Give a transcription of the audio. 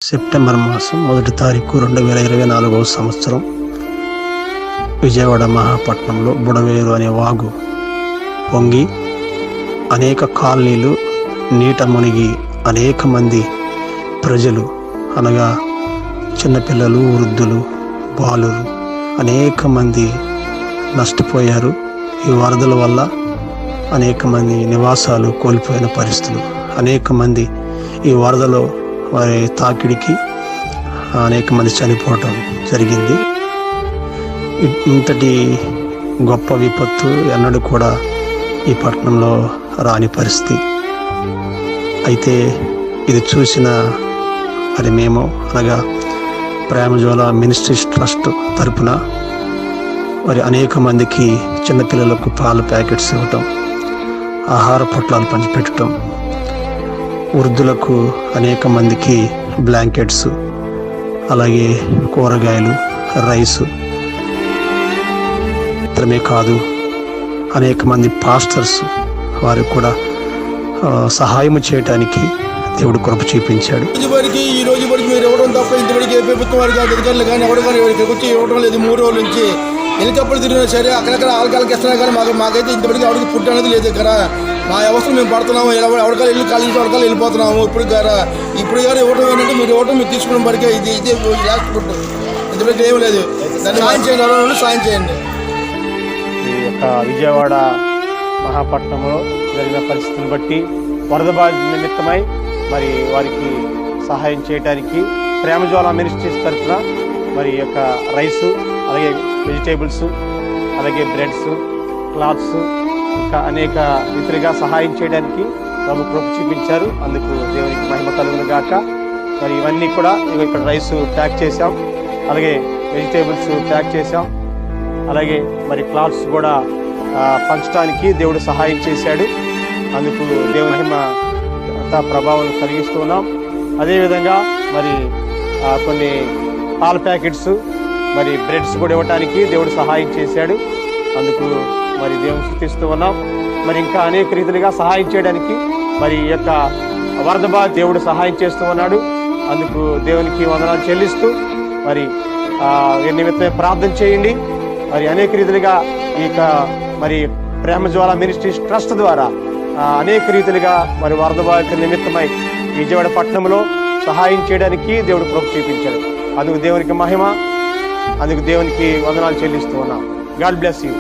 September మాసం 1వ తారీఖు 2024 సంవత్సరం విజయవాడ మహాపట్నంలో బుడవేరు అనే వాగు పొంగి అనేక కాలనీలు నీట మునిగి అనేక మంది ప్రజలు అనగా చిన్నపిల్లలు, వృద్ధులు, బాలురు అనేక మంది నష్టపోయారు. ఈ వరదల వల్ల అనేక మంది నివాసాలు కోల్పోయిన పరిస్థితులు, అనేక మంది ఈ వరదలో వారి తాకిడికి అనేక మంది చనిపోవటం జరిగింది. ఇంతటి గొప్ప విపత్తు ఎన్నడూ కూడా ఈ పట్టణంలో రాని పరిస్థితి. అయితే ఇది చూసిన మరి మేము అనగా ప్రేమజ్వాల మినిస్ట్రీస్ ట్రస్ట్ తరపున మరి అనేక మందికి చిన్నపిల్లలకు పాల ప్యాకెట్స్ ఇవ్వటం, ఆహార పొట్లాలు పంచిపెట్టడం, వృద్ధులకు అనేక మందికి బ్లాంకెట్స్, అలాగే కూరగాయలు, రైసు మాత్రమే కాదు అనేక మంది పాస్టర్స్ వారికి కూడా సహాయం చేయడానికి దేవుడు కృప చూపించాడు. ఈ రోజు వరకు మీరు ఇవ్వడం తప్ప ఇంతవరకు ఏ ప్రభుత్వం వారికి అధికారులు కానీ ఎవరు కానీ ఇక్కడికి వచ్చి ఇవ్వడం లేదు. 3 రోజుల నుంచి హెలికాప్టర్లు తిరిగినా సరే అక్కడక్కడ ఆల్కాలకి ఇస్తున్నా కానీ మాకైతే ఇంతవరకు ఎవరికి ఫుడ్ అనేది లేదు. ఇక్కడ మా వ్యవస్థలు మేము పడుతున్నాము, ఎవరికాలు వెళ్ళి కాలేజీ ఎవరికాలు వెళ్ళిపోతున్నాము. ఇప్పుడు కానీ ఇవ్వడం ఏంటంటే మీరు ఇవ్వడం మీరు తీసుకున్న వరకే ఇదే లాస్ట్ ఫుడ్, ఇంతవరకు ఏమీ లేదు. దాన్ని సాయం చేయండి, ఎవరైనా సాయం చేయండి. ఈ యొక్క విజయవాడ మహాపట్నంలో జరిగిన పరిస్థితిని బట్టి వరద బాధిత నిమిత్తమై మరి వారికి సహాయం చేయడానికి ప్రేమజ్వాల మినిస్ట్రీస్ తరఫున మరి యొక్క రైసు, అలాగే వెజిటేబుల్స్, అలాగే బ్రెడ్స్, క్లాత్స్, ఇంకా అనేక ఇతరుగా సహాయం చేయడానికి ప్రభు కృప చూపించారు. అందుకు దేవునికి మహిమ కలుగును గాక. మరి ఇవన్నీ కూడా ఇక్కడ రైసు ప్యాక్ చేసాం, అలాగే వెజిటేబుల్స్ ప్యాక్ చేసాం, అలాగే మరి క్లాత్స్ కూడా పంచడానికి దేవుడు సహాయం చేశాడు. అందుకు దేవుని మహిమ ప్రభావం కలిగిస్తూ ఉన్నాం. అదేవిధంగా మరి కొన్ని పాల ప్యాకెట్స్, మరి బ్రెడ్స్ కూడా ఇవ్వడానికి దేవుడు సహాయం చేశాడు. అందుకు మరి దేవుని స్తుతిస్తూ ఉన్నాం. మరి ఇంకా అనేక రీతిలుగా సహాయం చేయడానికి మరి ఈ యొక్క వరద బాధ దేవుడు సహాయం చేస్తూ ఉన్నాడు. అందుకు దేవునికి వందనాలు చెల్లిస్తూ మరి నిమిత్తమే ప్రార్థన చేయండి. మరి అనేక రీతిలుగా ఈ యొక్క మరి ప్రేమజ్వాల మినిస్ట్రీస్ ట్రస్ట్ ద్వారా అనేక రీతిలుగా మరి వరద బాధిత నిమిత్తమై విజయవాడ పట్టణంలో సహాయం చేయడానికి దేవుడు కృప చూపించాడు. అందుకు దేవునికి మహిమ, అందుకు దేవునికి వందనాలు చెల్లిస్తూ ఉన్నాం. God bless you.